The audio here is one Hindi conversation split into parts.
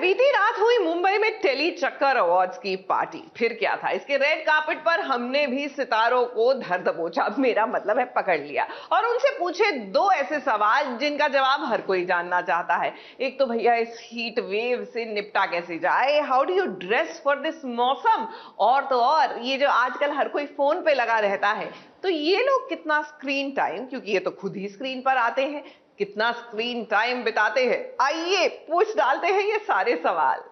बीती रात हुई मुंबई में टेली चक्कर अवार्ड्स की पार्टी। फिर क्या था, इसके रेड कार्पेट पर हमने भी सितारों को धर दबोचा, मेरा मतलब है पकड़ लिया, और उनसे पूछे दो ऐसे सवाल जिनका जवाब हर कोई जानना चाहता है। एक तो भैया इस हीट वेव से निपटा कैसे जाए, how do you dress for this मौसम, और तो और ये जो आजकल हर कोई फोन पे लगा रहता है, तो ये लोग कितना स्क्रीन टाइम, क्योंकि ये तो खुद ही स्क्रीन पर आते हैं, कितना स्क्रीन टाइम बिताते हैं। आइए पूछ डालते हैं ये सारे सवाल।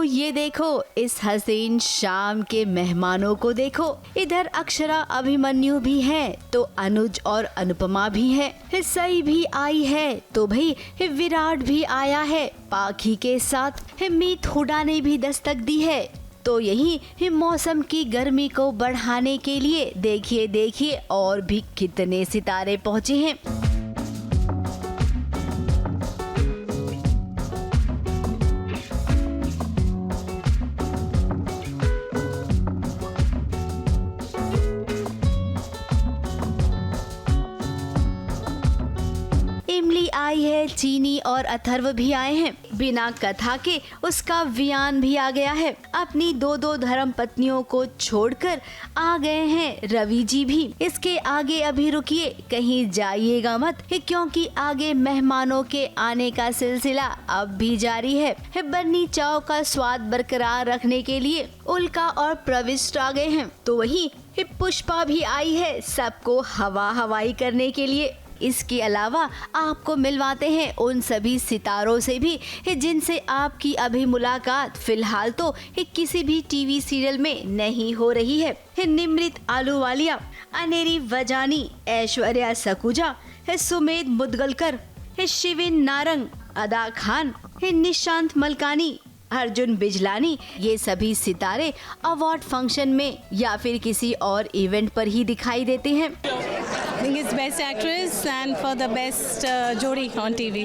ये देखो इस हसीन शाम के मेहमानों को देखो। इधर अक्षरा अभिमन्यु भी है तो अनुज और अनुपमा भी है, सई भी आई है तो भाई विराट भी आया है पाखी के साथ, मीत हुडा ने भी दस्तक दी है। तो यही मौसम की गर्मी को बढ़ाने के लिए देखिए और भी कितने सितारे पहुँचे हैं। आई है, चीनी और अथर्व भी आए हैं। बिना कथा के उसका वियान भी आ गया है। अपनी दो धर्म पत्नियों को छोड़कर आ गए हैं रवि जी भी। इसके आगे अभी रुकिए, कहीं जाइएगा मत, क्योंकि आगे मेहमानों के आने का सिलसिला अब भी जारी है। बन्नी चाव का स्वाद बरकरार रखने के लिए उल्का और प्रविष्ट आ गए हैं। तो वही पुष्पा भी आई है सबको हवाई करने के लिए। इसके अलावा आपको मिलवाते हैं उन सभी सितारों से भी जिनसे आपकी अभी मुलाकात फिलहाल तो किसी भी टीवी सीरियल में नहीं हो रही है। निमृत आलूवालिया, अनेरी वजानी, ऐश्वर्या सकुजा, सुमेध मुदगलकर, शिविन नारंग, अदा खान, निशांत मलकानी, अर्जुन बिजलानी, ये सभी सितारे अवार्ड फंक्शन में या फिर किसी और इवेंट पर ही दिखाई देते हैं। I think it's best actress and for the best jodi on TV.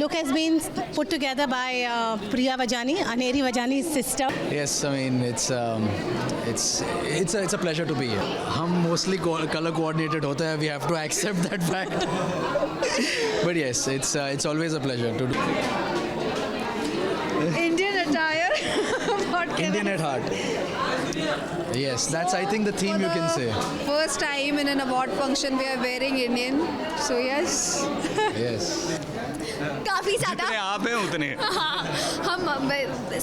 Look has been put together by Priya Vajani, Aneri Vajani's sister. Yes, I mean it's a pleasure to be here. हम mostly color coordinated होते हैं. We have to accept that fact. But yes, it's always a pleasure to do. Indian attire. Indian at heart. Yes, that's I think the theme you can say. First time in an award function we are wearing Indian, so yes. Yes. काफी ज्यादा आप हैं उतने। हाँ, हम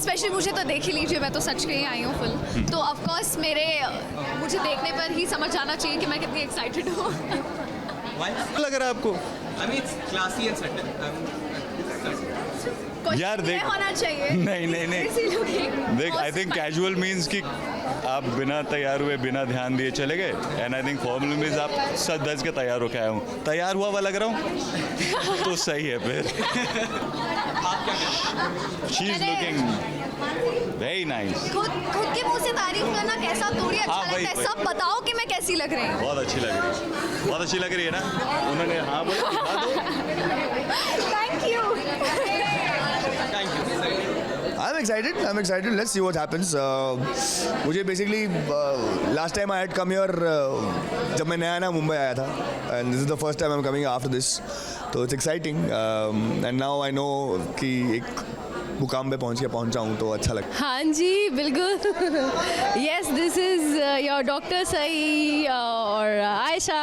स्पेशली मुझे तो देख ही लीजिए, मैं तो सच के ही आई हूँ फुल, तो ऑफ कोर्स मुझे देखने पर ही समझ जाना चाहिए कि मैं कितनी एक्साइटेड हूँ। लग रहा है आपको? I mean, it's classy and subtle. यार देख, होना चाहिए। नहीं देख, आई थिंक कैजुअल मीन्स कि आप बिना तैयार हुए बिना ध्यान दिए चले गए, and I think formal means आप सच धज के तैयार होके आया हूँ। तैयार हुआ हुआ लग रहा हूँ तो सही है फिर। She is looking very nice. खुद के मुंह से तारीफ करना कैसा थोड़ी अच्छा लगता है, सब बताओ कि मैं कैसी लग रही हूँ। बहुत अच्छी लग रही है, बहुत अच्छी लग रही है ना। उन्होंने हाँ बोला। Thank you. I'm excited. Let's see what happens. मुझे basically last time I had come here जब मैं नया मुंबई आया था, and this is the first time I'm coming after this, so it's exciting. And now I know कि एक मुकाम पे पहुंचा हूँ तो अच्छा लगता हाँ जी बिल्कुल yes this is your doctor सही और Ayesha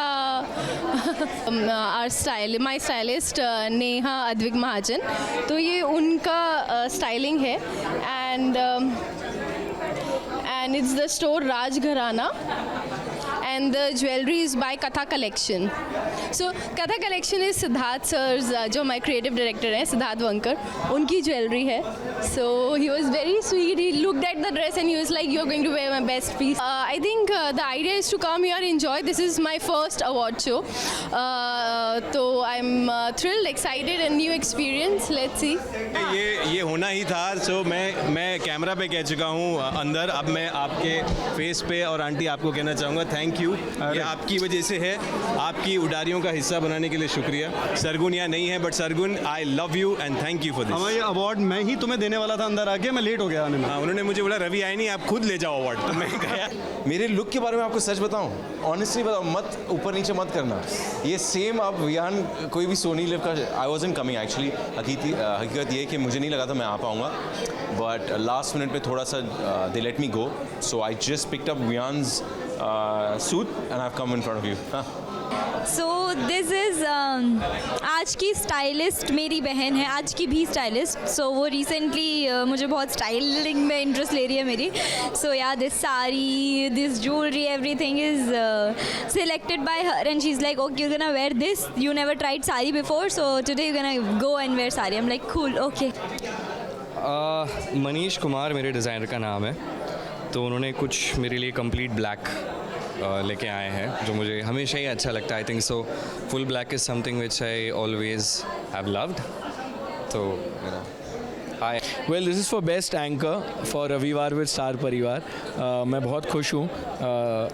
are my stylist Neha Advik Mahajan, तो ये उनका स्टाइलिंग है and it's the store Rajgharana and the jewelry is by Katha Collection. So Katha Collection is Siddharth sir's जो my creative director हैं सिद्धार्थ वंकर, उनकी ज्वेलरी है. So he was very sweet. He looked at the dress and he was like, "You're going to wear my best piece." I think the idea is to come here, enjoy. This is my first award show. So I'm thrilled, excited, and new experience. Let's see. ये होना ही था. So मैं कैमरा पे कह चुका हूँ अंदर. अब मैं आपके फेस पे और आंटी आपको कहना चाहूँगा थैंक यू. ये आपकी वजह से है. आपकी उडारियों का हिस्सा बनाने के लिए शुक्रिया. सरगुन यहाँ नहीं है, but Sargun I love you and thank you for this. हमारा ये अवार्ड मैं ही तुम्हें देने वाला था, अंदर आके मैं लेट हो गया आने में. हाँ, उन्होंने मुझे बोला रवि आए नहीं, आप खुद ले जाओ अवार्ड. तो मैं गया. मेरे लुक के बारे में आपको सच बताऊं, ऑनेस्टली बताऊं, मत ऊपर नीचे मत करना. ये सेम अब वियान कोई भी सोनी लिव का आई वॉजंट कमिंग एक्चुअली. हकीकत ये कि मुझे नहीं लगा था मैं आ पाऊँगा, बट लास्ट मिनट पे थोड़ा सा दे let me go, so I just picked up Viaan's suit and I have come in front of you. So this is आज की स्टाइलिस्ट मेरी बहन है, आज की भी स्टाइलिस्ट. सो वो रिसेंटली मुझे बहुत स्टाइलिंग में इंटरेस्ट ले रही है मेरी. So yeah this sari, this jewellery, everything is selected by her and she is like okay you gonna wear this, you never tried sari before, so today you gonna go and wear sari. I am like cool okay. Manish Kumar मेरे डिज़ाइनर का नाम है, तो उन्होंने कुछ मेरे लिए कंप्लीट ब्लैक लेके आए हैं जो मुझे हमेशा ही अच्छा लगता है. I think so full black is something which I always have loved. तो well this is for best anchor for Ravivaar with Star Parivaar. मैं बहुत खुश हूँ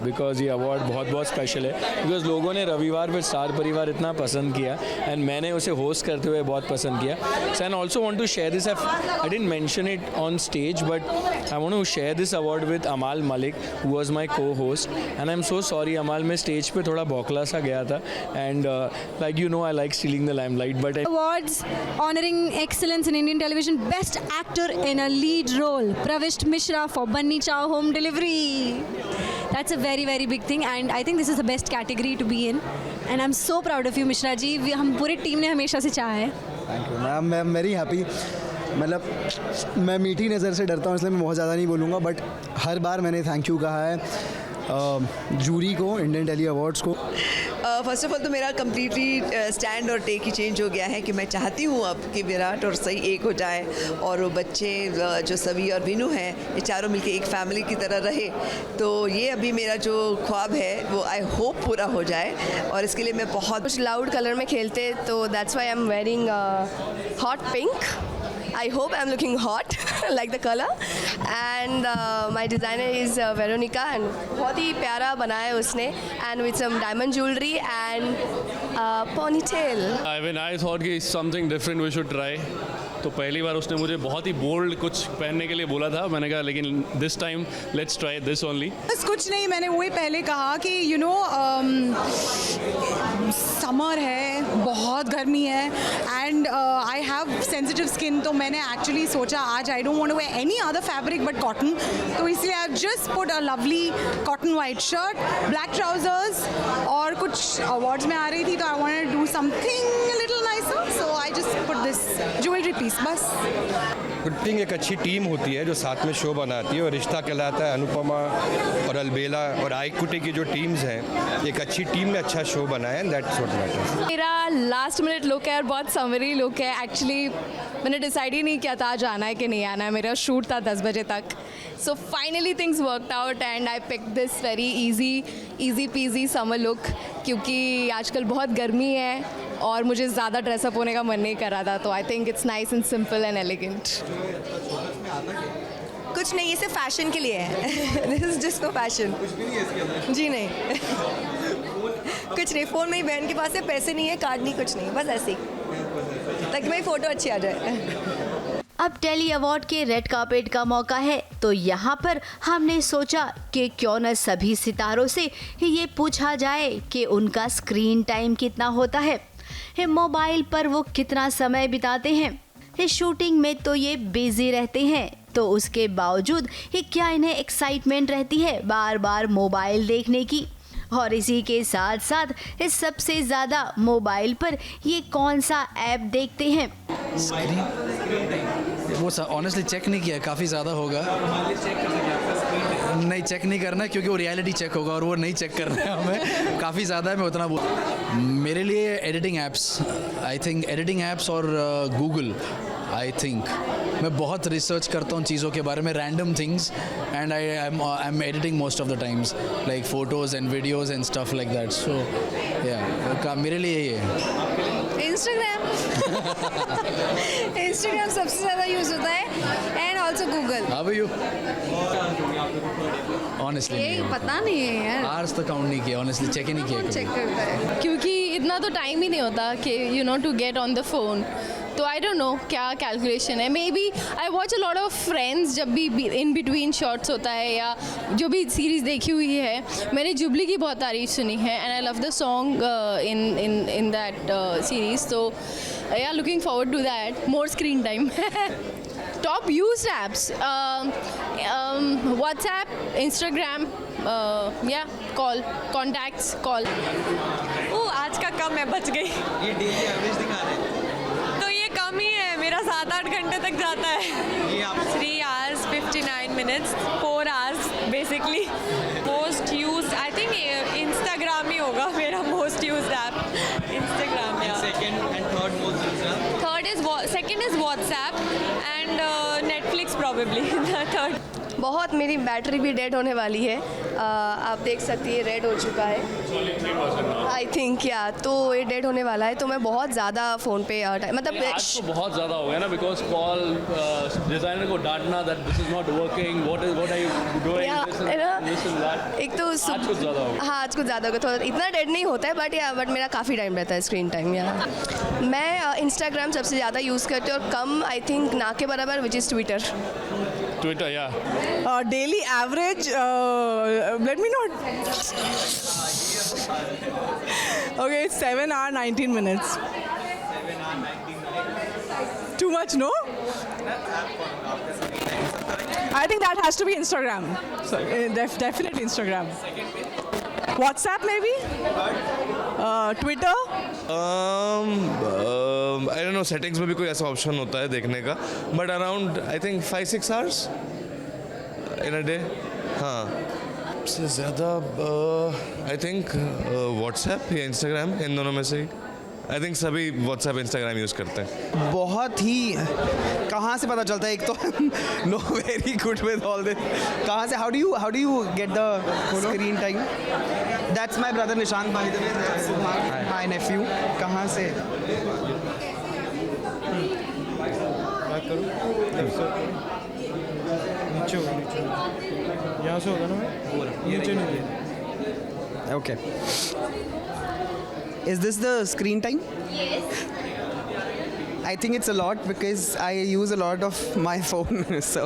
बिकॉज ये अवार्ड बहुत बहुत स्पेशल है, बिकॉज लोगों ने रविवार विद स्टार परिवार इतना पसंद किया एंड मैंने उसे होस्ट करते हुए बहुत पसंद किया. So and also want to share this. I didn't mention it on stage but I want to share this award with Amaal Malik who was my co-host. And I am so sorry Amaal, मैं स्टेज पे थोड़ा बौखला सा गया था and like you know I like stealing the limelight. But Awards honoring excellence in Indian television. Best actor in a lead role, Pravish Mishra for Banni Chao Home Delivery. That's a very very big thing and I think this is the best category to be in and I'm so proud of you Mishra ji. हम पूरी टीम ने हमेशा से चाहा है. Thank you ma'am. मैं वेरी हैप्पी. मतलब मैं मीठी नज़र से डरता हूँ इसलिए मैं बहुत ज़्यादा नहीं बोलूँगा, बट हर बार मैंने थैंक यू कहा है जूरी को, इंडियन टेली अवार्ड्स को. फर्स्ट ऑफ ऑल तो मेरा कम्प्लीटली स्टैंड और टेक ही चेंज हो गया है कि मैं चाहती हूँ अब कि विराट और सही एक हो जाए और वो बच्चे जो सवी और विनू हैं ये चारों मिलके एक फैमिली की तरह रहे. तो ये अभी मेरा जो ख्वाब है वो आई होप पूरा हो जाए और इसके लिए मैं बहुत कुछ लाउड कलर में खेलते, तो that's why I am wearing hot pink. I hope I'm looking hot like the color and my designer is Veronica and बहुत ही प्यारा बनाया है उसने and with some diamond jewelry and ponytail. When I thought कि something different we should try, तो पहली बार उसने मुझे बहुत ही बोल्ड कुछ पहनने के लिए बोला था. मैंने कहा लेकिन this time let's try this only. बस कुछ नहीं, मैंने वही पहले कहा कि यू नो समर है, बहुत गर्मी है and I have sensitive skin, तो मैंने एक्चुअली सोचा आज I don't want to wear any other fabric but cotton, तो इसलिए I just put a lovely cotton white shirt, black trousers और कुछ अवार्ड्स में आ रही थी तो I wanted to do something little nicer, so I just put this jewellery piece. बस गुड थिंग एक अच्छी टीम होती है जो साथ में शो बनाती है और रिश्ता कहलाता है. अनुपमा और अलबेला और आई कुटे की जो टीम्स हैं, एक अच्छी टीम ने अच्छा शो बनाया है. That's what matters. मेरा लास्ट मिनट लुक है और बहुत समरी लुक है. एक्चुअली मैंने डिसाइड ही नहीं किया था आज आना है कि नहीं आना है. मेरा शूट था 10 बजे तक, so finally things worked out and I pick this very easy peasy summer look क्योंकि आजकल बहुत गर्मी है और मुझे ज़्यादा ड्रेसअप होने का मन नहीं कर रहा था. तो I think it's nice and simple and elegant. कुछ नहीं, ये सिर्फ फैशन के लिए है. This is just for fashion. जी नहीं कुछ नहीं. फ़ोन मेरी बहन के पास है, पैसे नहीं है, कार्ड नहीं, कुछ नहीं, बस ऐसे ही ताकि मेरी फ़ोटो अच्छी आ जाए. अब टेली अवार्ड के रेड कार्पेट का मौका है, तो यहाँ पर हमने सोचा कि क्यों न सभी सितारों से ये पूछा जाए कि उनका स्क्रीन टाइम कितना होता है, मोबाइल पर वो कितना समय बिताते हैं. इस शूटिंग में तो ये बिजी रहते हैं, तो उसके बावजूद ये क्या इन्हें एक्साइटमेंट रहती है बार बार मोबाइल देखने की। और इसी के साथ साथ इस सबसे ज़्यादा मोबाइल पर ये कौन सा ऐप देखते हैं। वो ऑनेस्टली चेक नहीं किया, काफ़ी ज़्यादा होगा। नहीं चेक नहीं करना क्योंकि वो रियलिटी चेक होगा और वो नहीं चेक करना है हमें, काफ़ी ज़्यादा है। मैं उतना मेरे लिए editing apps, I think editing apps और गूगल, आई थिंक मैं बहुत रिसर्च करता हूँ चीज़ों के बारे में, random things, and I am editing most of the times like photos and videos and stuff like that. So या मेरे लिए ये है। इंस्टाग्राम सबसे ज़्यादा यूज़ होता है and also Google. How are you? Honestly ये पता नहीं है यार, आवर्स तक काउंट नहीं किया, ऑनेस्टली चेक ही नहीं किया। चेक करता है क्योंकि इतना तो टाइम ही नहीं होता कि you know to get on the phone, तो आई डोंट नो क्या कैलकुलेशन है। Maybe I watch a lot of friends जब भी इन बिटवीन शॉर्ट्स होता है या जो भी सीरीज़ देखी हुई है। मैंने जुबली की बहुत तारीफ सुनी है and I love the song in that series, तो yeah looking forward to that. More screen time. Top used apps WhatsApp, Instagram, या कॉल, कॉन्टैक्ट्स, कॉल। ओ आज का कम है, बच गई। ये डेली एवरेज दिखा रहे हैं तो ये कम ही है, मेरा 7-8 घंटे तक जाता है। ये आप 3 hours 59 minutes, 4 hours basically. Most use I think Instagram ही होगा मेरा मोस्ट यूज ऐप, इंस्टाग्राम। या second and third most used? Second is WhatsApp and Netflix probably third. बहुत मेरी बैटरी भी डेड होने वाली है, आप देख सकती है रेड हो चुका है आई थिंक, या तो ये डेड होने वाला है। तो मैं बहुत ज़्यादा फ़ोन पे मतलब आज तो बहुत ज़्यादा हो गया ना, बिकॉज कॉल डिज़ाइनर को डांटना that this is not working, what are you doing, एक तो आज कुछ ज़्यादा होगा। हाँ आज कुछ ज़्यादा होगा, थोड़ा इतना डेड नहीं होता है बट मेरा काफ़ी टाइम रहता है स्क्रीन टाइम। या मैं इंस्टाग्राम सबसे ज़्यादा यूज़ करती हूँ और कम आई थिंक ना के बराबर which is Twitter. Twitter, yeah. Daily average, let me not. Okay, it's 7 hours 19 minutes. Too much, no? I think that has to be Instagram. So, definitely Instagram. WhatsApp maybe? Twitter? I don't no, settings में भी कोई ऐसा ऑप्शन होता है देखने का, but around I think 5-6 hours in a day. हाँ, सबसे ज़्यादा आई थिंक व्हाट्सएप या इंस्टाग्राम, इन दोनों में से ही। आई थिंक सभी व्हाट्सएप इंस्टाग्राम यूज़ करते हैं। बहुत ही कहाँ से पता चलता है, एक तो know very good with all this, कहाँ से, how do you get the screen time? That's my brother Nishant, by the way, that's my Neiphiu. कहाँ से बात करूँ? नीचे यहाँ से होगा ना, नीचे नहीं। Okay, is this the screen time? Yes. I think it's a lot because I use a lot of my phone. So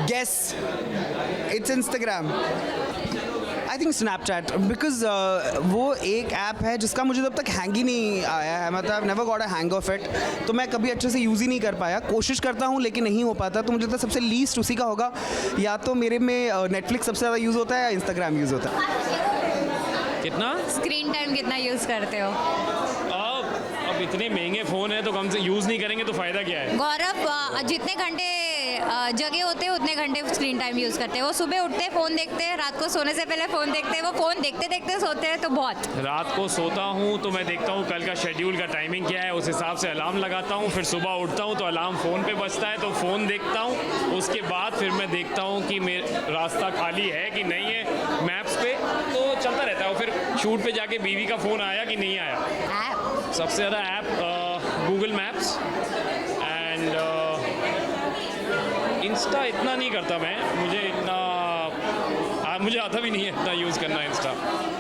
guess it's Instagram. I think Snapchat because वो एक ऐप है जिसका मुझे तब तक हैंग ही नहीं आया है, मतलब never got a hang of it, तो मैं कभी अच्छे से यूज़ ही नहीं कर पाया। कोशिश करता हूँ लेकिन नहीं हो पाता, तो मुझे तो सबसे लीस्ट उसी का होगा, या तो मेरे में नेटफ्लिक्स सबसे ज़्यादा यूज़ होता है या इंस्टाग्राम यूज़ होता है। कितना स्क्रीन टाइम कितना यूज़ करते हो? अब इतने महंगे फ़ोन है तो कम से यूज़ नहीं करेंगे तो फ़ायदा क्या है? गौरव जितने घंटे जगह होते हैं उतने घंटे स्क्रीन टाइम यूज़ करते हैं। वो सुबह उठते हैं फ़ोन देखते हैं, रात को सोने से पहले फ़ोन देखते हैं, वो फ़ोन देखते देखते सोते हैं, तो बहुत। रात को सोता हूँ तो मैं देखता हूँ कल का शेड्यूल का टाइमिंग क्या है, उस हिसाब से अलार्म लगाता हूँ, फिर सुबह उठता हूँ तो अलार्म फ़ोन पे बजता है तो फ़ोन देखता हूँ, उसके बाद फिर मैं देखता हूँ कि मेरा रास्ता खाली है कि नहीं है मैप्स पे, तो चलता रहता है। फिर शूट पे जाके बीवी का फ़ोन आया कि नहीं आया। सबसे ज़्यादा app Google maps and Insta इतना नहीं करता मैं, मुझे आता भी नहीं है इतना यूज़ करना Insta,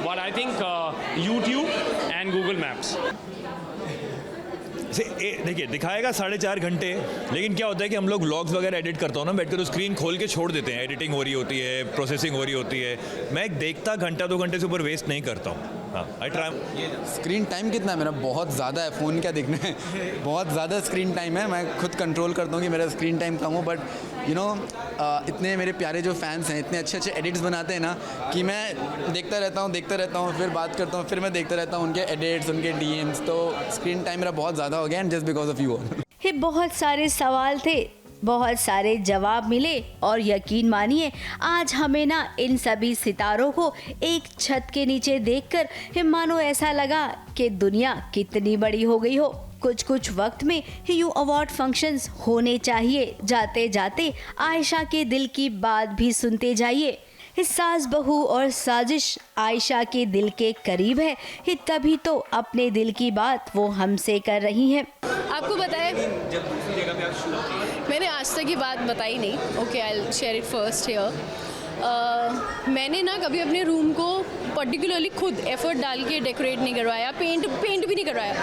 but I think YouTube and Google maps. देखिए दिखाएगा 4.5 घंटे, लेकिन क्या होता है कि हम लोग व्लॉग्स वगैरह एडिट करता हूँ ना, बैठकर तो स्क्रीन खोल के छोड़ देते हैं, एडिटिंग हो रही होती है, प्रोसेसिंग हो रही होती है, मैं देखता घंटा 2 घंटे से ऊपर वेस्ट नहीं करता हूँ। हाँ आई ट्राई। स्क्रीन टाइम कितना है मेरा? बहुत ज़्यादा है, फ़ोन क्या देखना है बहुत ज़्यादा स्क्रीन टाइम है। मैं खुद कंट्रोल करता हूँ कि मेरा स्क्रीन टाइम कम हो, बट यू नो इतने मेरे प्यारे जो फैंस हैं इतने अच्छे अच्छे एडिट्स बनाते हैं ना कि मैं देखता रहता हूँ फिर बात करता हूँ, फिर मैं देखता रहता हूँ उनके एडिट्स, उनके DMs। तो स्क्रीन टाइम मेरा बहुत ज़्यादा हो गया and just because of you. ये बहुत सारे सवाल थे, बहुत सारे जवाब मिले और यकीन मानिए आज हमें ना इन सभी सितारों को एक छत के नीचे देखकर मानो ऐसा लगा कि दुनिया कितनी बड़ी हो गई हो। कुछ वक्त में यू अवार्ड फंक्शंस होने चाहिए। जाते जाते आयशा के दिल की बात भी सुनते जाइए। सास बहू और साजिश आयशा के दिल के करीब है, तभी तो अपने दिल की बात वो हमसे कर रही हैं। आपको बताया मैंने आज तक ये बात बताई नहीं। Okay, I will share it first here. मैंने ना कभी अपने रूम को पर्टिकुलरली खुद एफर्ट डाल के डेकोरेट नहीं करवाया, पेंट भी नहीं करवाया।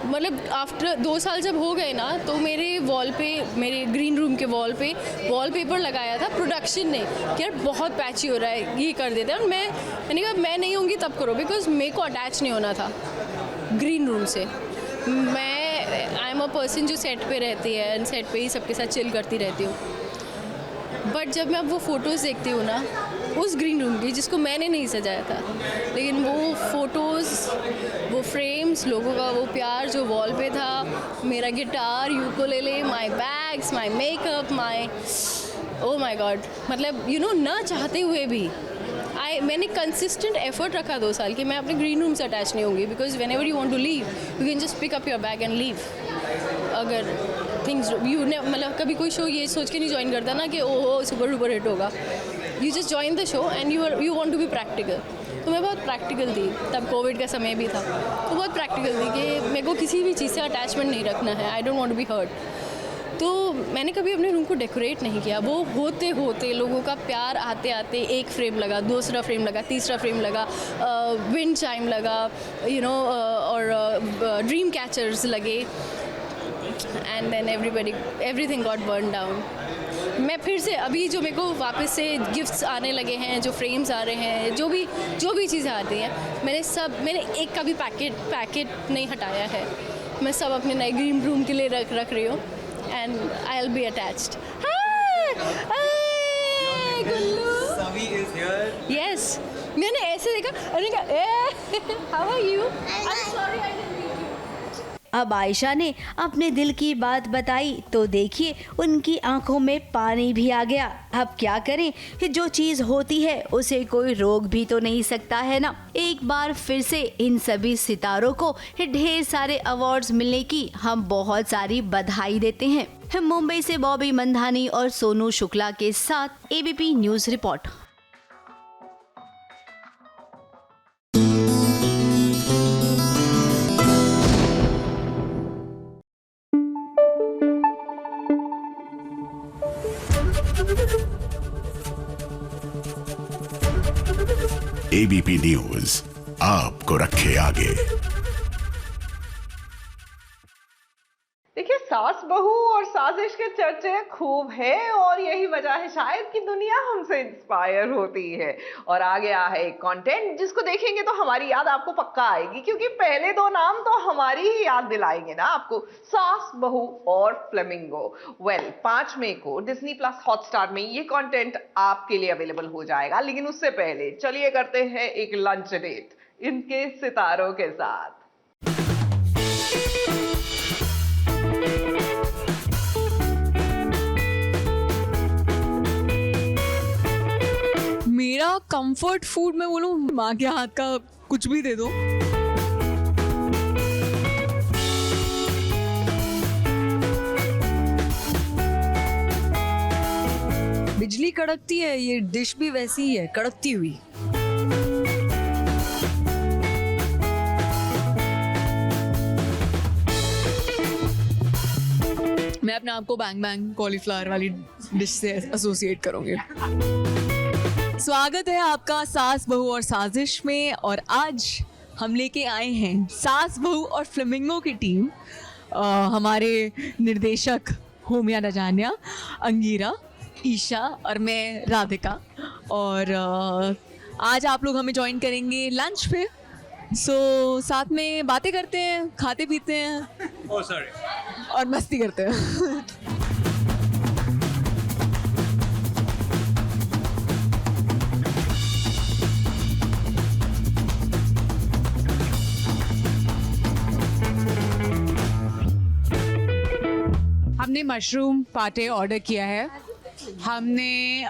मतलब आफ्टर 2 साल जब हो गए ना, तो मेरे वॉल पे, मेरे ग्रीन रूम के वॉल पे वॉलपेपर लगाया था प्रोडक्शन ने कि यार बहुत पैची हो रहा है, ये कर देते हैं। और मैंने कहा मैं नहीं होंगी तब करो, बिकॉज मेरे को अटैच नहीं होना था ग्रीन रूम से। आई एम अ पर्सन जो सेट पे रहती है एंड सेट पे ही सबके साथ चिल करती रहती हूँ। बट जब मैं अब वो फ़ोटोज़ देखती हूँ ना उस ग्रीन रूम की, जिसको मैंने नहीं सजाया था, लेकिन वो फ़ोटोज़, वो फ्रेम्स, लोगों का वो प्यार जो वॉल पे था, मेरा guitar, ukulele, my bags, my makeup, oh my God, मतलब यू नो ना चाहते हुए भी मैंने कंसिस्टेंट एफर्ट रखा 2 साल कि मैं अपने ग्रीन रूम से अटैच नहीं होंगी, because whenever you want to leave you can just pick up your bag and leave. अगर थिंग्स यू ने मतलब कभी कोई शो ये सोच के नहीं ज्वाइन करता ना कि ओहो सुपर डुपर हिट होगा, you just join the show and you want to be practical. तो मैं बहुत प्रैक्टिकल थी, तब कोविड का समय भी था, तो बहुत प्रैक्टिकल थी कि मेरे को किसी भी चीज़ से अटैचमेंट नहीं रखना है, I don't want to be hurt. तो मैंने कभी अपने रूम को डेकोरेट नहीं किया। वो होते होते लोगों का प्यार आते आते एक फ्रेम लगा, दूसरा फ्रेम लगा, तीसरा फ्रेम लगा, विंड चाइम लगा, यू नो, और ड्रीम कैचर्स लगे, and then everything got burn down. मैं फिर से अभी जो मेरे को वापस से गिफ्ट्स आने लगे हैं, जो फ्रेम्स आ रहे हैं, जो भी चीज़ें आती हैं, मैंने एक का भी पैकेट नहीं हटाया है। मैं सब अपने नए ग्रीन रूम के लिए रख रही हूँ and I'll be attached. Hi! Gullu! Savi is here. Yes. मैंने ऐसे देखा, मैंने कहा, how are you? I'm sorry I didn't meet you. अब आयशा ने अपने दिल की बात बताई तो देखिए उनकी आंखों में पानी भी आ गया। अब क्या करें, जो चीज़ होती है उसे कोई रोक भी तो नहीं सकता है ना। एक बार फिर से इन सभी सितारों को ढेर सारे अवार्ड्स मिलने की हम बहुत सारी बधाई देते हैं। मुंबई से बॉबी मंधानी और सोनू शुक्ला के साथ ABP news report. ABP news आपको रखे आगे। देखिए, सास बहू और साजिश के चर्चे खूब है और यही वजह है शायद कि दुनिया हमसे इंस्पायर होती है। और आ गया है एक कंटेंट जिसको देखेंगे तो हमारी याद आपको पक्का आएगी, क्योंकि पहले 2 नाम तो हमारी ही याद दिलाएंगे ना आपको, सास बहू और फ्लेमिंगो। 5 मई को Disney+ हॉटस्टार में ये कंटेंट आपके लिए अवेलेबल हो जाएगा, लेकिन उससे पहले चलिए करते हैं एक लंच डेट इनके सितारों के साथ। मेरा कंफर्ट फूड मैं बोलूँ माँ के हाथ का कुछ भी दे दो। बिजली कड़कती है, ये डिश भी वैसी ही है, कड़कती हुई। मैं अपने आप को बैंग बैंग कॉलीफ्लावर वाली डिश से एसोसिएट करूंगी। स्वागत है आपका सास बहू और साजिश में, और आज हम लेके आए हैं सास बहू और फ्लेमिंगो की टीम। हमारे निर्देशक होमिया रजानिया, अंगीरा, ईशा और मैं राधिका। और आज आप लोग हमें ज्वाइन करेंगे लंच पे, सो साथ में बातें करते हैं, खाते पीते हैं और मस्ती करते हैं. हमने मशरूम पाटे ऑर्डर किया है. हमने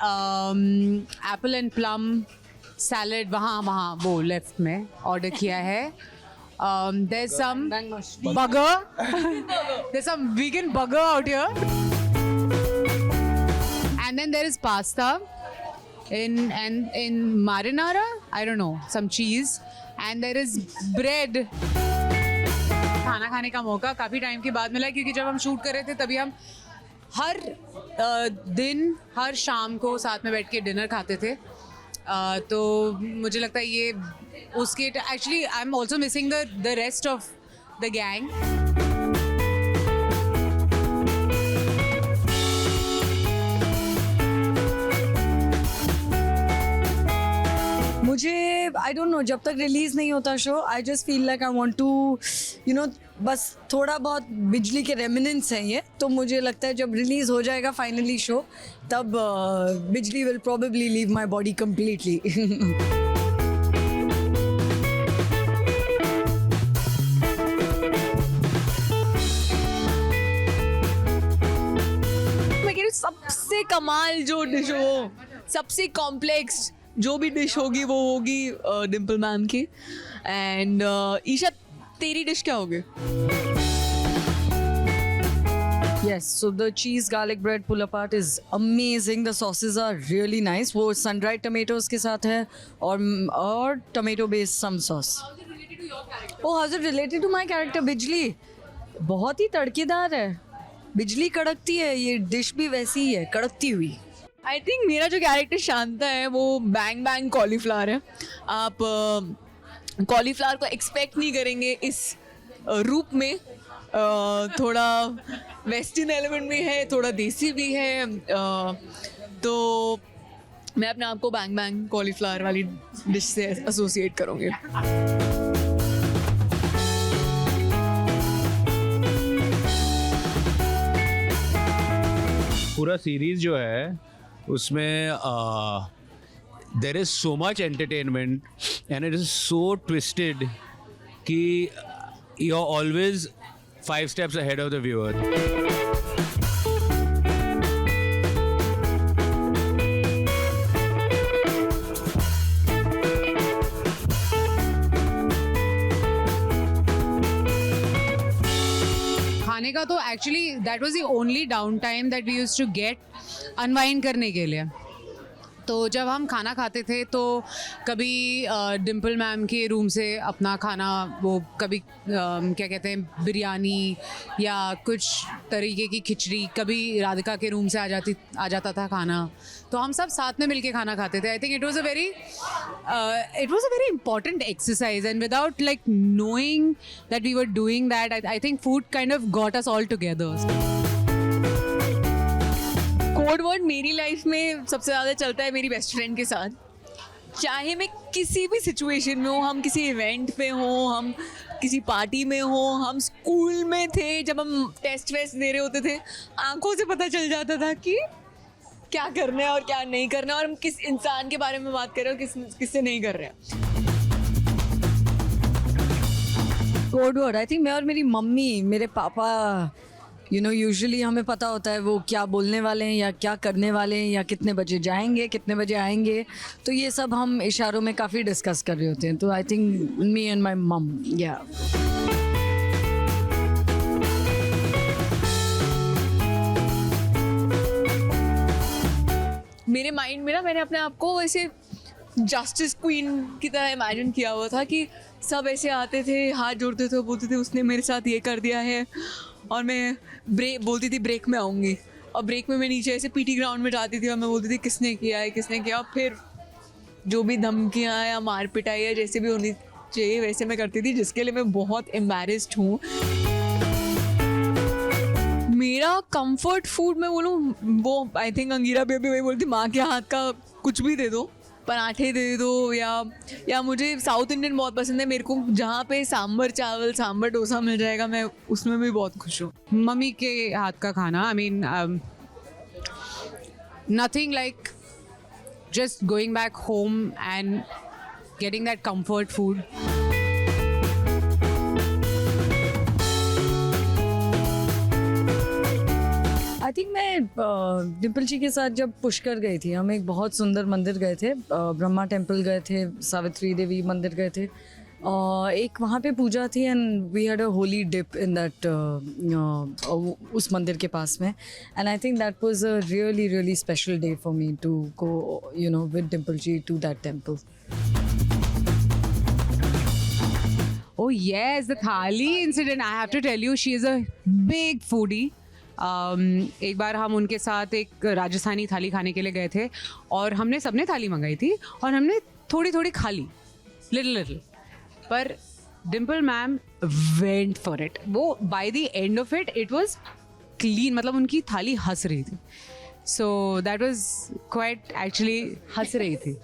एप्पल एंड प्लम सैलड वहाँ वो लेफ्ट में ऑर्डर किया है. There's some burger. There's some vegan burger out here. And then there is pasta in marinara. I don't know, some cheese. And there is bread. खाना खाने का मौका काफ़ी टाइम के बाद मिला क्योंकि जब हम शूट कर रहे थे तभी हम हर दिन हर शाम को साथ में बैठ के डिनर खाते थे. तो मुझे लगता है ये उसके actually I am also missing the rest of the gang. मुझे आई डोंट नो, जब तक रिलीज़ नहीं होता show I just feel like I want to you know, बस थोड़ा बहुत बिजली के रेमिनेंट्स हैं ये. तो मुझे लगता है जब रिलीज़ हो जाएगा फाइनली शो तब बिजली will probably leave my body completely. मैं कह रही हूँ सबसे कमाल जो डिश हो, सबसे कॉम्प्लेक्स जो भी डिश होगी वो होगी डिम्पल मैम की. एंड ईशा, तेरी डिश क्या होगी? Yes, so the cheese garlic bread pull apart is amazing. The sauces are really nice. वो sun dried tomatoes के साथ है और tomato based some sauce. Oh, how's it related to my character बिजली? बहुत ही तड़केदार है. बिजली कड़कती है, ये डिश भी वैसी ही है, कड़कती हुई. आई थिंक मेरा जो कैरेक्टर शांता है वो बैंग बैंग कॉलीफ्लावर है. आप कॉलीफ्लावर को एक्सपेक्ट नहीं करेंगे इस रूप में. थोड़ा वेस्टर्न एलिमेंट भी है, थोड़ा देसी भी है. तो मैं अपने आप को बैंग बैंग कॉलीफ्लावर वाली डिश से एसोसिएट करूँगी. पूरा सीरीज़ जो है उसमें there is so much entertainment and it is so twisted कि you are always 5 steps ahead of the viewer. खाने का तो actually that was the only downtime that we used to get unwind करने के लिए. तो जब हम खाना खाते थे तो कभी डिम्पल मैम के रूम से अपना खाना, वो कभी क्या कहते हैं, बिरयानी या कुछ तरीके की खिचड़ी, कभी राधिका के रूम से आ जाता था खाना. तो हम सब साथ में मिलके खाना खाते थे. I think it was a very important exercise and without like knowing that we were doing that I think food kind of got us all together. Code word मेरी लाइफ में सबसे ज़्यादा चलता है मेरी बेस्ट फ्रेंड के साथ. चाहे मैं किसी भी सिचुएशन में हूँ, हम किसी इवेंट पे हों, हम किसी पार्टी में हों, हम स्कूल में थे जब हम टेस्ट वेस्ट दे रहे होते थे, आंखों से पता चल जाता था कि क्या करना है और क्या नहीं करना है और हम किस इंसान के बारे में बात कर रहे हैं और किससे नहीं कर रहे हैं. कोड वर्ड आई थिंक मैं और मेरी मम्मी, मेरे पापा, यू नो, यूजुअली हमें पता होता है वो क्या बोलने वाले हैं या क्या करने वाले हैं या कितने बजे जाएंगे, कितने बजे आएंगे. तो ये सब हम इशारों में काफ़ी डिस्कस कर रहे होते हैं. तो I think me and my मम, या मेरे माइंड में ना मैंने अपने आप को ऐसे जस्टिस क्वीन की तरह इमेजिन किया हुआ था कि सब ऐसे आते थे, हाथ जोड़ते थे, बोलते थे उसने मेरे साथ ये कर दिया है, और मैं बोलती थी ब्रेक में आऊँगी, और ब्रेक में मैं नीचे ऐसे पीटी ग्राउंड में जाती थी और मैं बोलती थी किसने किया है, किसने किया. फिर जो भी धमकियाँ या मार पिटाई या जैसे भी होनी चाहिए वैसे मैं करती थी, जिसके लिए मैं बहुत एम्बैरेस्ड हूँ. मेरा कंफर्ट फूड मैं बोलूँ वो आई थिंक अंगीरा भी अभी वही बोलती, माँ के हाथ का कुछ भी दे दो पराठे दे दो, या मुझे साउथ इंडियन बहुत पसंद है, मेरे को जहाँ पे सांभर चावल सांभर डोसा मिल जाएगा मैं उसमें भी बहुत खुश हूँ। मम्मी के हाथ का खाना, I mean nothing like just going back home and getting that comfort food. I think मैं डिम्पल जी के साथ जब पुष्कर गई थी, हम एक बहुत सुंदर मंदिर गए थे, ब्रह्मा टेम्पल गए थे, सावित्री देवी मंदिर गए थे, एक वहाँ पे पूजा थी and we had a holy dip in that उस मंदिर के पास में, and I think that was a really really special day for me to go with Dimple ji to that temple. Oh yes, the thali incident. I have to tell you, she is a big foodie. एक बार हम उनके साथ एक राजस्थानी थाली खाने के लिए गए थे और हमने सबने थाली मंगाई थी और हमने थोड़ी थोड़ी खा ली, लिटिल, पर Dimple ma'am went for it. वो by the end of it, it was clean, मतलब उनकी थाली हंस रही थी। So that was quite, actually हंस रही थी।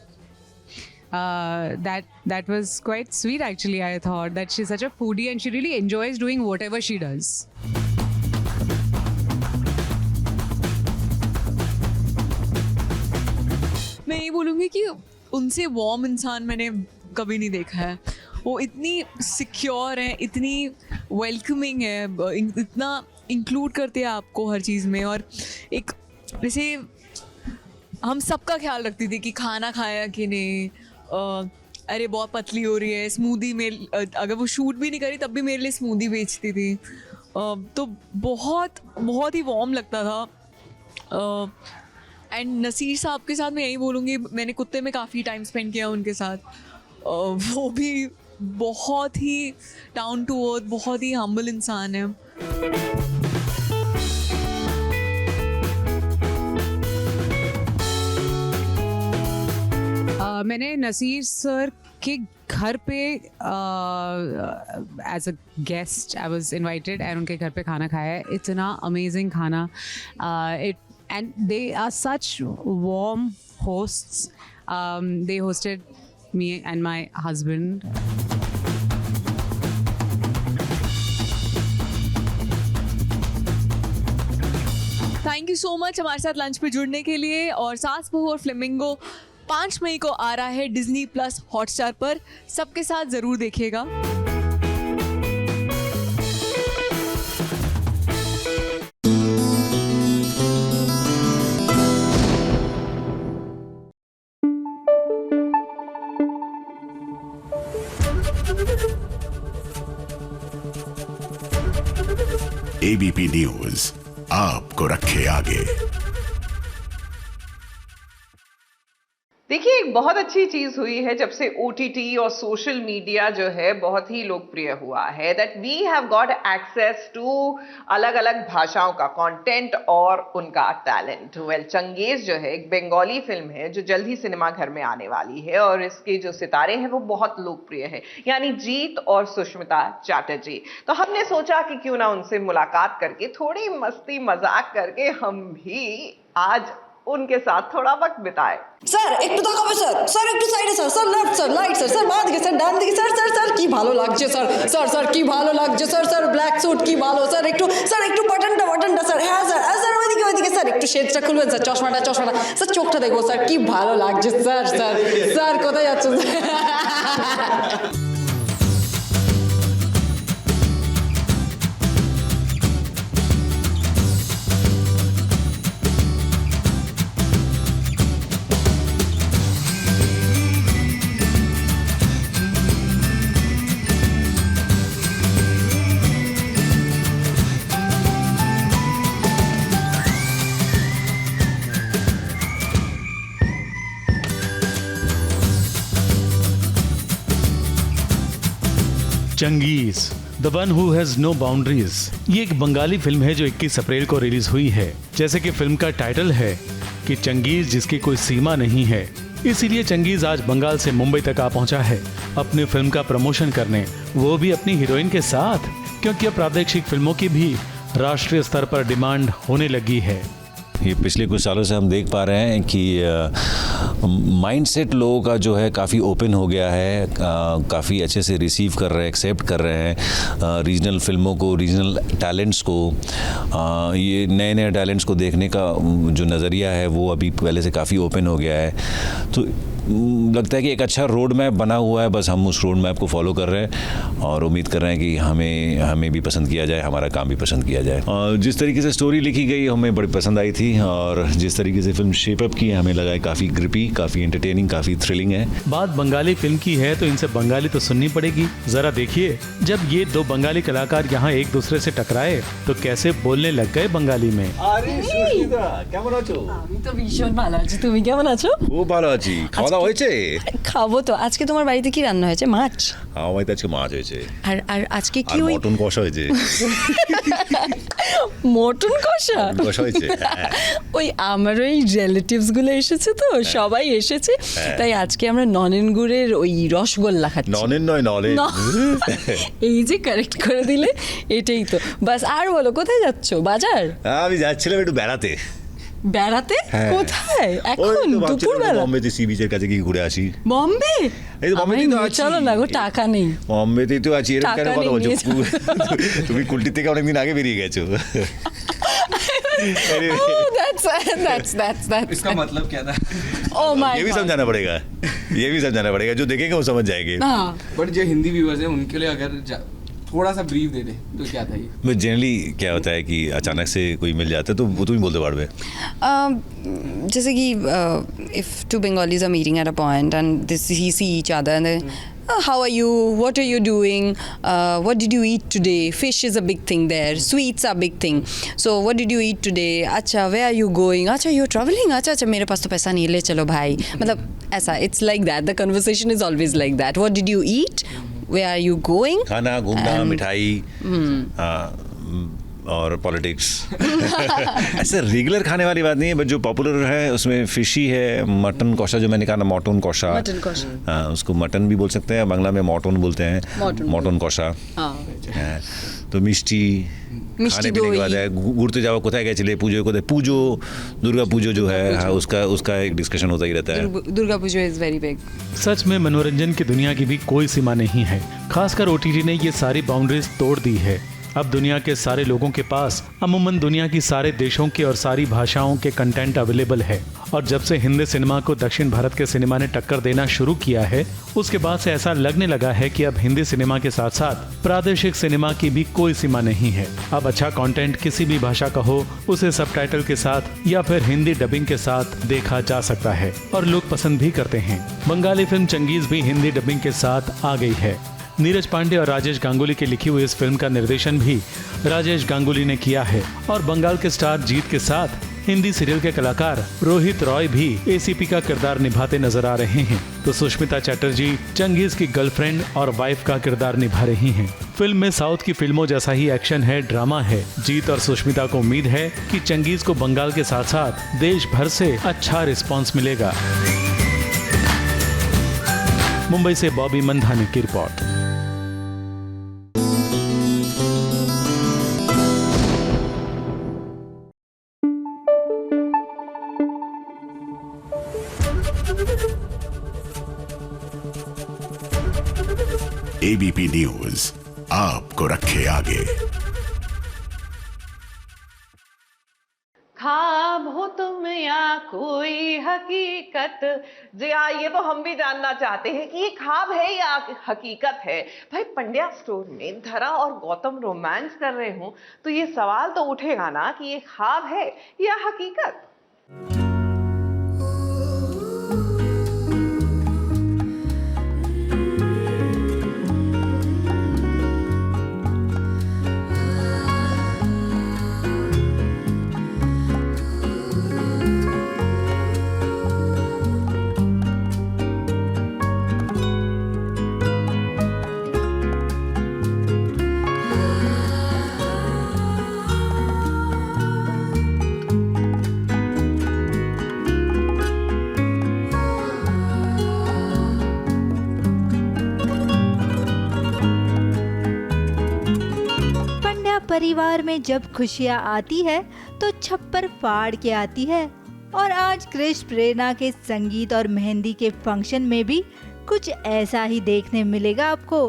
That was quite sweet actually. I thought that she's such a foodie and she really enjoys doing whatever she does. मैं ये बोलूँगी कि उनसे वार्म इंसान मैंने कभी नहीं देखा है। वो इतनी सिक्योर है, इतनी वेलकमिंग है, इतना इंक्लूड करते हैं आपको हर चीज़ में, और एक जैसे हम सबका ख्याल रखती थी कि खाना खाया कि नहीं, अरे बहुत पतली हो रही है, स्मूदी में अगर वो शूट भी नहीं करी तब भी मेरे लिए स्मूदी बेचती थी, तो बहुत बहुत ही वार्म लगता था। एंड नसीर साहब के साथ मैं यही बोलूँगी, मैंने कुत्ते में काफ़ी टाइम स्पेंड किया उनके साथ, वो भी बहुत ही डाउन टू अर्थ, बहुत ही हम्बल इंसान है। मैंने नसीर सर के घर पे as a guest I was invited and उनके घर पे खाना खाया है। इतना अमेजिंग खाना, it and they are such warm hosts. They hosted me and my husband. Thank you so much हमारे साथ लंच पे जुड़ने के लिए। और सास बहू और फ्लेमिंगो 5 मई को आ रहा है डिज्नी प्लस हॉटस्टार पर, सबके साथ ज़रूर देखिएगा। एबीपी न्यूज आपको रखे आगे। देखिए, एक बहुत अच्छी चीज हुई है जब से OTT और सोशल मीडिया जो है बहुत ही लोकप्रिय हुआ है, that we have got access to अलग अलग भाषाओं का कंटेंट और उनका टैलेंट। वेल, चंगेज जो है एक बंगाली फिल्म है जो जल्द ही सिनेमा घर में आने वाली है और इसके जो सितारे हैं वो बहुत लोकप्रिय है, यानी जीत और सुष्मिता चैटर्जी। तो हमने सोचा कि क्यों ना उनसे मुलाकात करके थोड़ी मस्ती मजाक करके हम भी आज उनके साथ थोड़ा वक्त बिताए। স্যার একটু তাকাবে স্যার, স্যার একটু সাইডে sir, sir left sir, right sir, sir বাঁ দিকে স্যার, ডান দিকে স্যার, স্যার স্যার কি ভালো লাগছে স্যার, স্যার স্যার কি ভালো লাগছে স্যার, স্যার ব্ল্যাক স্যুট কি ভালো স্যার, একটু বাটনটা স্যার, হ্যাঁ স্যার, স্যার ওইদিকে স্যার, একটু শেডটা খুলবেন স্যার, চশমাটা স্যার, চোখটা দেখবো স্যার, কি ভালো লাগছে স্যার, স্যার স্যার কোথায় যাচ্ছেন sir? Changez the one who has no boundaries, ये एक बंगाली फिल्म है जो 21 अप्रैल को रिलीज हुई है। जैसे कि फिल्म का टाइटल है कि चंगेज जिसकी कोई सीमा नहीं है, इसीलिए चंगेज आज बंगाल से मुंबई तक आ पहुंचा है अपनी फिल्म का प्रमोशन करने, वो भी अपनी हीरोइन के साथ, क्योंकि अब प्रादेशिक फिल्मों की भी राष्ट्रीय स्तर पर डिमांड होने लगी है। ये पिछले कुछ सालों से हम देख पा रहे हैं कि माइंडसेट लोगों का जो है काफ़ी ओपन हो गया है, काफ़ी अच्छे से रिसीव कर रहे हैं, एक्सेप्ट कर रहे हैं रीजनल फिल्मों को, रीजनल टैलेंट्स को। ये नए नए टैलेंट्स को देखने का जो नज़रिया है वो अभी पहले से काफ़ी ओपन हो गया है। तो लगता है कि एक अच्छा रोड मैप बना हुआ है, बस हम उस रोड मैप को फॉलो कर रहे हैं और उम्मीद कर रहे हैं कि हमें भी पसंद किया जाए, हमारा काम भी पसंद किया जाए। और जिस तरीके से स्टोरी लिखी गई हमें बड़ी पसंद आई थी, और जिस तरीके से फिल्म शेप अप की है हमें लगा है काफ़ी ग्रिपी, काफ़ी एंटरटेनिंग, काफ़ी थ्रिलिंग है। बात बंगाली फिल्म की है तो इनसे बंगाली तो सुननी पड़ेगी। जरा देखिए, जब ये दो बंगाली कलाकार यहाँ एक दूसरे से टकराए तो कैसे बोलने लग गए बंगाली में। কেমন আছো? আমি তো ভীষণ ভালো আছি, তুমি কেমন আছো? খুব ভালো আছি। খাওয়া দাওয়া হয়েছে? খাবো তো। আজকে তোমার বাড়িতে কি রান্না হয়েছে? মাছ? আমার বাড়িতে আজকে মাছ হয়েছে। আর আজকে কি আর ওই মটন কষা হয়েছে। মটন কষা? কষা হয়েছে। ওই আমার ওই রিলেটিভসগুলো এসেছে তো, সবাই এসেছে, তাই আজকে আমরা ননেন গুড়ের ওই রসগোল্লা খাচ্ছি। ননেন নয়, নলেন। এই যে কারেক্ট করে দিলে, এটাই তো। বাস, আর বলো কোথায় যাচ্ছো? বাজার? আমি যাচ্ছিলাম একটু বেড়াতে। বেড়াতে? কোথায় এখন দুপুরবেলা? বম্বেতে সি বিচের কাছে গিয়ে ঘুরে আসি। বম্বে? এই তো বম্বেতেই তো আছি। চলো না গো, টাকা নেই। বম্বেতেই তো আছি। এরকম কেন কথা বলছো? তুমি কুলটি থেকে অনেকদিন আগে বেরিয়ে গেছো। इसका मतलब क्या था? Oh my ये भी God. समझाना पड़ेगा, ये भी समझाना पड़ेगा, जो देखेंगे वो समझ जाएंगे। बट जो हिंदी व्यूअर्स हैं उनके लिए अगर थोड़ा सा ब्रीफ दे दे तो क्या था ये? बट जनरली क्या होता है कि अचानक से कोई मिल जाता है तो वो तुम ही बोलते पारबे। जैसे कि if two Bengalis are meeting at a point and he see each other and then how are you, what are you doing, what did you eat today? Fish is a big thing there, sweets are big thing, so what did you eat today? अच्छा, where are you going? अच्छा, you're traveling? अच्छा, मेरे पास तो पैसा नहीं, ले चलो भाई। मतलब ऐसा, it's like that, the conversation is always like that. What did you eat? Where are you going? खाना, घूमना, मिठाई और पॉलिटिक्स। ऐसे रेगुलर खाने वाली बात नहीं है, बट जो पॉपुलर है उसमें फिश ही है। मटन कौशा जो मैंने कहा ना, मटन कौशा, हाँ, उसको मटन भी बोल सकते हैं, बांग्ला में मटन बोलते हैं, मटन कौशा। तो मिष्टी खाने पीने के बाद है, घूरते जाओ कोথায় গেছিলে, পুজো কোথায়, পুজো, दुर्गा पूजो जो है, हाँ, उसका एक डिस्कशन होता ही रहता है। Durga Puja is very big. सच में मनोरंजन की दुनिया की भी कोई सीमा नहीं है, खासकर ओटीटी ने ये सारी बाउंड्रीज तोड़ दी है। अब दुनिया के सारे लोगों के पास अमूमन दुनिया की सारे देशों के और सारी भाषाओं के कंटेंट अवेलेबल है। और जब से हिंदी सिनेमा को दक्षिण भारत के सिनेमा ने टक्कर देना शुरू किया है, उसके बाद से ऐसा लगने लगा है कि अब हिंदी सिनेमा के साथ साथ प्रादेशिक सिनेमा की भी कोई सीमा नहीं है। अब अच्छा कंटेंट किसी भी भाषा का हो, उसे सबटाइटल के साथ या फिर हिंदी डबिंग के साथ देखा जा सकता है और लोग पसंद भी करते हैं। बंगाली फिल्म चंगेज भी हिंदी डबिंग के साथ आ गई है। नीरज पांडे और राजेश गांगुली की लिखी हुई इस फिल्म का निर्देशन भी राजेश गांगुली ने किया है और बंगाल के स्टार जीत के साथ हिंदी सीरियल के कलाकार रोहित रॉय भी एसीपी का किरदार निभाते नजर आ रहे हैं। तो सुष्मिता चटर्जी चंगेज की गर्लफ्रेंड और वाइफ का किरदार निभा रही हैं। फिल्म में साउथ की फिल्मों जैसा ही एक्शन है, ड्रामा है। जीत और सुष्मिता को उम्मीद है कि चंगेज को बंगाल के साथ साथ देश भर से अच्छा रिस्पॉन्स मिलेगा। मुंबई से बॉबी मंधानी की रिपोर्ट। एबीपी न्यूज आपको रखे आगे। ख्वाब हो तुम या कोई हकीकत, जी हाँ, ये तो हम भी जानना चाहते हैं कि ये ख्वाब है या हकीकत है। भाई पंड्या स्टोर में धरा और गौतम रोमांस कर रहे हो तो ये सवाल तो उठेगा ना कि ये ख्वाब है या हकीकत। परिवार में जब खुशियाँ आती है तो छप्पर फाड़ के आती है। और आज कृष प्रेरणा के संगीत और मेहंदी के फंक्शन में भी कुछ ऐसा ही देखने मिलेगा आपको,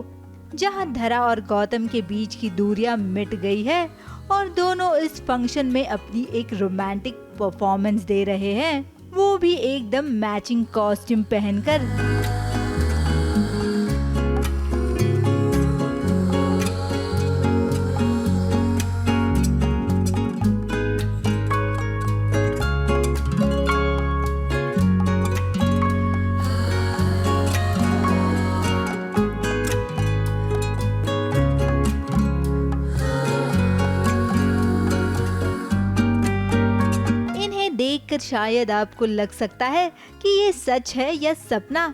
जहां धरा और गौतम के बीच की दूरियां मिट गई है और दोनों इस फंक्शन में अपनी एक रोमांटिक परफॉर्मेंस दे रहे हैं, वो भी एकदम मैचिंग कॉस्ट्यूम पहनकर। देखकर शायद आपको लग सकता है कि ये सच है या सपना,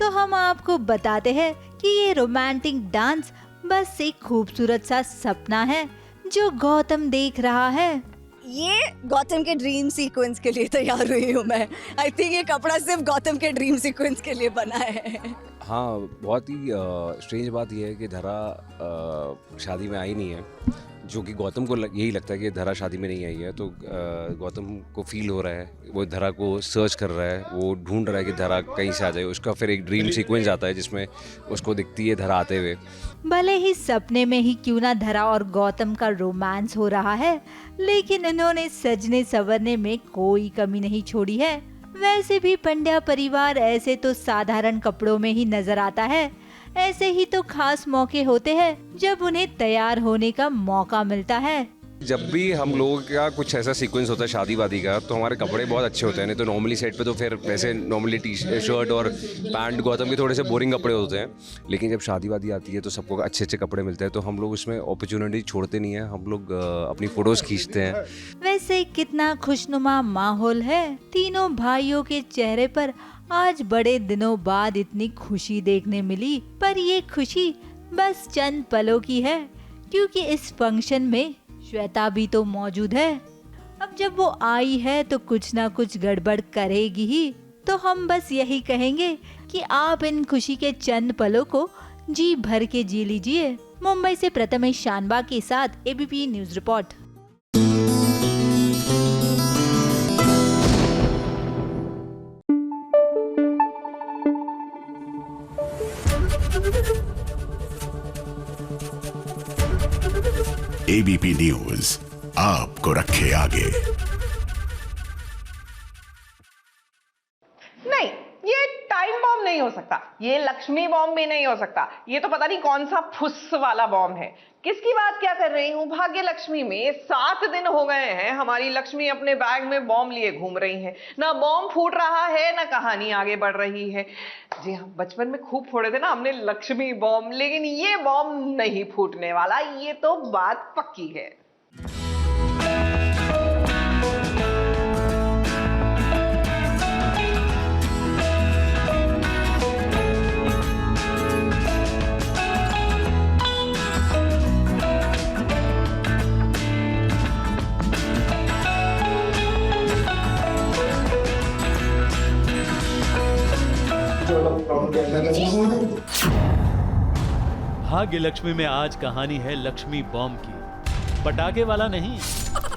तो हम आपको बताते हैं कि ये रोमांटिक डांस बस एक खूबसूरत सा सपना है जो गौतम देख रहा है। ये गौतम के ड्रीम सीक्वेंस के लिए तैयार हुई हूँ मैं। आई थिंक ये कपड़ा सिर्फ गौतम के ड्रीम सीक्वेंस के लिए बना है। हाँ, बहुत ही स्ट्रेंज बात यह है कि धरा शादी में आई नहीं है, जो कि गौतम को यही लगता है कि धरा शादी में नहीं आई है। तो गौतम को फील हो रहा है, वो धरा को सर्च कर रहा है, वो ढूंढ रहा है कि धरा कहीं से आ जाए। उसका फिर एक ड्रीम सीक्वेंस आता है जिसमें उसको दिखती है धरा आते हुए। भले ही सपने में ही क्यों ना धरा और गौतम का रोमांस हो रहा है, लेकिन इन्होंने सजने संवरने में कोई कमी नहीं छोड़ी है। वैसे भी पंड्या परिवार ऐसे तो साधारण कपड़ों में ही नजर आता है, ऐसे ही तो खास मौके होते हैं जब उन्हें तैयार होने का मौका मिलता है। जब भी हम लोगों का कुछ ऐसा सीक्वेंस होता है शादी वादी का, तो हमारे कपड़े बहुत अच्छे होते हैं। नहीं तो नॉर्मली सेट पे तो फिर वैसे नॉर्मली टी शर्ट और पैंट गौतम के थोड़े से बोरिंग कपड़े होते हैं, लेकिन जब शादी वादी आती है तो सबको अच्छे अच्छे कपड़े मिलते हैं। तो हम लोग उसमें अपॉर्चुनिटी छोड़ते नहीं है, हम लोग अपनी फोटोज खींचते हैं। वैसे कितना खुशनुमा माहौल है, तीनों भाइयों के चेहरे पर आज बड़े दिनों बाद इतनी खुशी देखने मिली। पर ये खुशी बस चंद पलों की है, क्योंकि इस फंक्शन में श्वेता भी तो मौजूद है। अब जब वो आई है तो कुछ ना कुछ गड़बड़ करेगी ही। तो हम बस यही कहेंगे कि आप इन खुशी के चंद पलों को जी भर के जी लीजिए। मुंबई से प्रथमेश शानबा के साथ ABP news report. ABP news आपको रखे आगे। नहीं, ये टाइम बॉम्ब नहीं हो सकता, ये लक्ष्मी बॉम्ब भी नहीं हो सकता, ये तो पता नहीं कौन सा फुस वाला बॉम्ब है। किसकी बात क्या कर रही हूँ? भाग्य लक्ष्मी में 7 दिन हो गए हैं हमारी लक्ष्मी अपने बैग में बॉम्ब लिए घूम रही है। ना बॉम्ब फूट रहा है, ना कहानी आगे बढ़ रही है। जी हाँ, बचपन में खूब फोड़े थे ना हमने लक्ष्मी बॉम्ब, लेकिन ये बॉम्ब नहीं फूटने वाला, ये तो बात पक्की है। भाग्य लक्ष्मी में आज कहानी है लक्ष्मी बॉम्ब की, पटाखे वाला नहीं।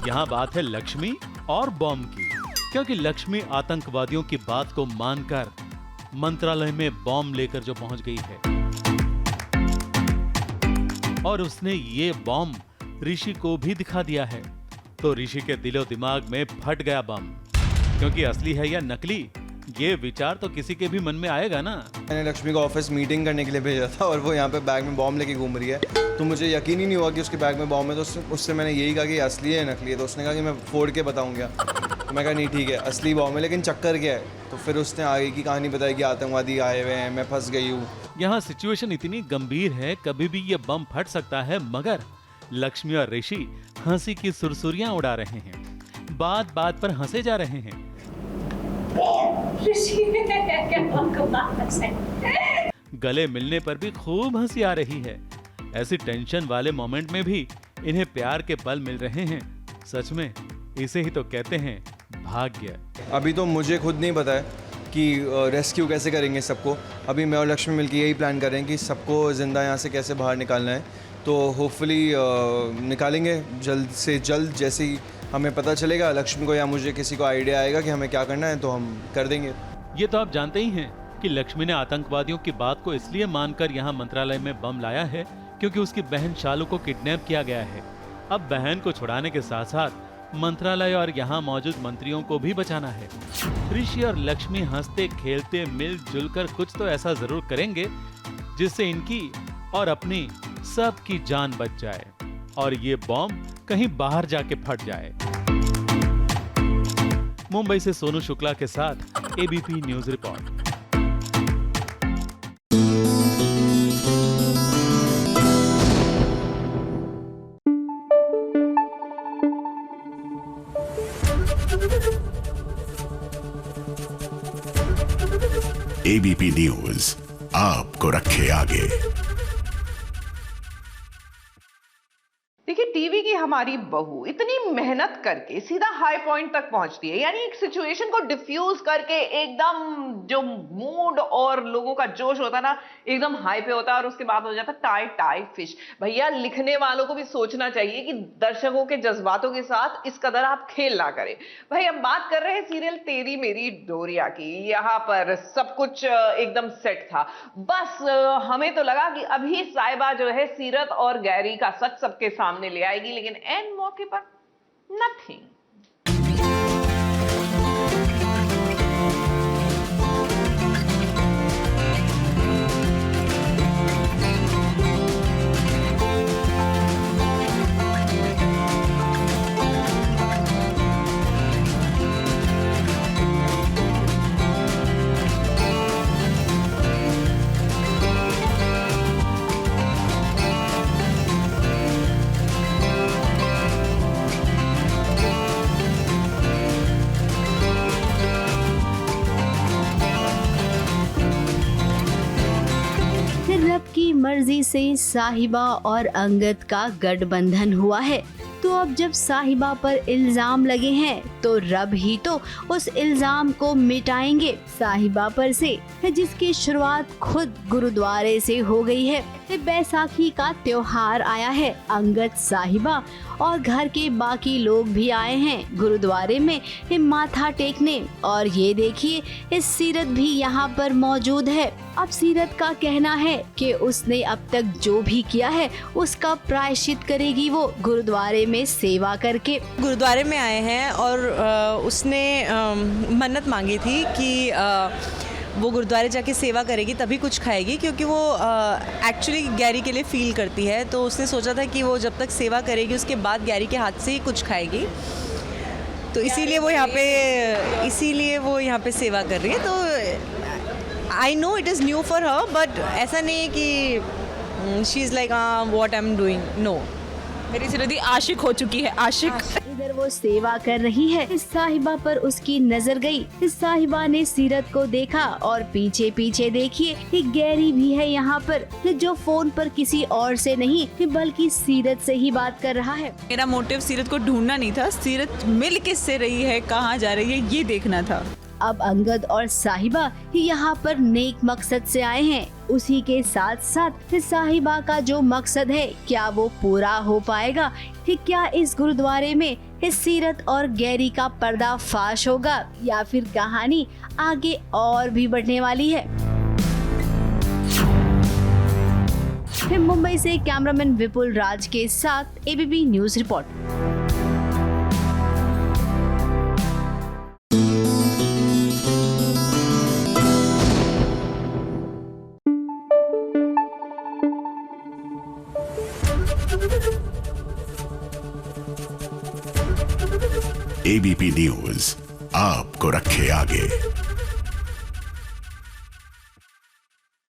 यहाँ बात है लक्ष्मी और बॉम्ब की, क्योंकि लक्ष्मी आतंकवादियों की बात को मानकर मंत्रालय में बॉम्ब लेकर जो पहुंच गई है, और उसने ये बॉम्ब ऋषि को भी दिखा दिया है। तो ऋषि के दिलो दिमाग में फट गया बम, क्योंकि असली है या नकली, ये विचार तो किसी के भी मन में आएगा ना। मैंने लक्ष्मी को ऑफिस मीटिंग करने के लिए भेजा था और वो यहाँ पे बैग में बॉम्ब लेके घूम रही है, तो मुझे यकीन ही नहीं हुआ कि उसके बैग में बॉम्ब है। तो उससे मैंने यही कहा कि असली है नकली है, तो उसने कहा कि मैं फोड़ के बताऊँगा। तो मैं कहा नहीं ठीक है, असली बॉम्ब है, लेकिन चक्कर क्या है। तो फिर उसने आगे की कहानी बताई कि आतंकवादी आए हुए हैं, मैं फंस गई हूँ। यहाँ सिचुएशन इतनी गंभीर है, कभी भी ये बम फट सकता है, मगर लक्ष्मी और ऋषि हंसी की सुरसुरियां उड़ा रहे हैं, बात बात पर हंसे जा रहे हैं। गले मिलने पर भी खूब हंसी आ रही है। ऐसी टेंशन वाले मोमेंट में भी इन्हें प्यार के पल मिल रहे हैं। सच में इसे ही तो कहते हैं भाग्य। अभी तो मुझे खुद नहीं पता है कि रेस्क्यू कैसे करेंगे सबको। अभी मैं और लक्ष्मी मिलकर यही प्लान कर रहे हैं कि सबको ज़िंदा यहाँ से कैसे बाहर निकालना है, तो होपफुली निकालेंगे जल्द से जल्द। जैसे ही हमें पता चलेगा, लक्ष्मी को या मुझे किसी को आइडिया आएगा कि हमें क्या करना है, तो हम कर देंगे। ये तो आप जानते ही हैं कि लक्ष्मी ने आतंकवादियों की बात को इसलिए मानकर यहाँ मंत्रालय में बम लाया है क्योंकि उसकी बहन शालू को किडनैप किया गया है। अब बहन को छुड़ाने के साथ साथ मंत्रालय और यहाँ मौजूद मंत्रियों को भी बचाना है। ऋषि और लक्ष्मी हंसते खेलते मिलजुल कर कुछ तो ऐसा जरूर करेंगे जिससे इनकी और अपनी सबकी जान बच जाए और ये बॉम्ब कहीं बाहर जाके फट जाए। मुंबई से सोनू शुक्ला के साथ ABP news report. ABP news आपको रखे आगे। देखिए, टीवी की हमारी बहू इतनी मेहनत करके सीधा हाई पॉइंट तक पहुंचती है, यानी एक सिचुएशन को डिफ्यूज करके एकदम जो मूड और लोगों का जोश होता है ना, एकदम हाई पे होता है और उसके बाद हो जाता है टाई टाई फिश। भैया, लिखने वालों को भी सोचना चाहिए कि दर्शकों के जज्बातों के साथ इस कदर आप खेल ना करें। भाई, हम बात कर रहे हैं सीरियल तेरी मेरी डोरिया की। यहाँ पर सब कुछ एकदम सेट था, बस हमें तो लगा कि अभी साहिबा जो है सीरत और गैरी का सच सबके सामने ले आएगी, लेकिन एन मौके पर नथिंग। रब की मर्जी से साहिबा और अंगद का गठबंधन हुआ है, तो अब जब साहिबा पर इल्जाम लगे हैं तो रब ही तो उस इल्जाम को मिटाएंगे साहिबा पर से, जिसकी शुरुआत खुद गुरुद्वारे से हो गई है। बैसाखी का त्योहार आया है, अंगद, साहिबा और घर के बाकी लोग भी आए हैं गुरुद्वारे में माथा टेकने। और ये देखिए, इस सीरत भी यहाँ पर मौजूद है। अब सीरत का कहना है कि उसने अब तक जो भी किया है उसका प्रायश्चित करेगी वो गुरुद्वारे में सेवा करके। गुरुद्वारे में आए हैं और उसने मन्नत मांगी थी कि वो गुरुद्वारे जाके सेवा करेगी तभी कुछ खाएगी, क्योंकि वो एक्चुअली गैरी के लिए फील करती है। तो उसने सोचा था कि वो जब तक सेवा करेगी उसके बाद गैरी के हाथ से ही कुछ खाएगी, तो इसीलिए वो यहाँ पे सेवा कर रही है। तो I know it is new for her, but ऐसा नहीं है कि she is like what I am doing, no. मेरी सिरदी आशिक हो चुकी है, आशिक। इधर वो सेवा कर रही है, इस साहिबा पर उसकी नजर गई। इस साहिबा ने सीरत को देखा और पीछे पीछे देखिए कि गैरी भी है यहाँ पर, जो फोन पर किसी और से नहीं बल्कि सीरत से ही बात कर रहा है। मेरा मोटिव सीरत को ढूंढना नहीं था, सीरत मिल किससे रही है, कहाँ जा रही है, ये देखना था। अब अंगद और साहिबा यहाँ पर नेक मकसद से आए हैं, उसी के साथ साथ साहिबा का जो मकसद है क्या वो पूरा हो पाएगा? क्या इस गुरुद्वारे में इस सीरत और गैरी का पर्दाफाश होगा या फिर कहानी आगे और भी बढ़ने वाली है? मुंबई से कैमरामैन विपुल राज के साथ ABP news report. ABP news आपको रखे आगे।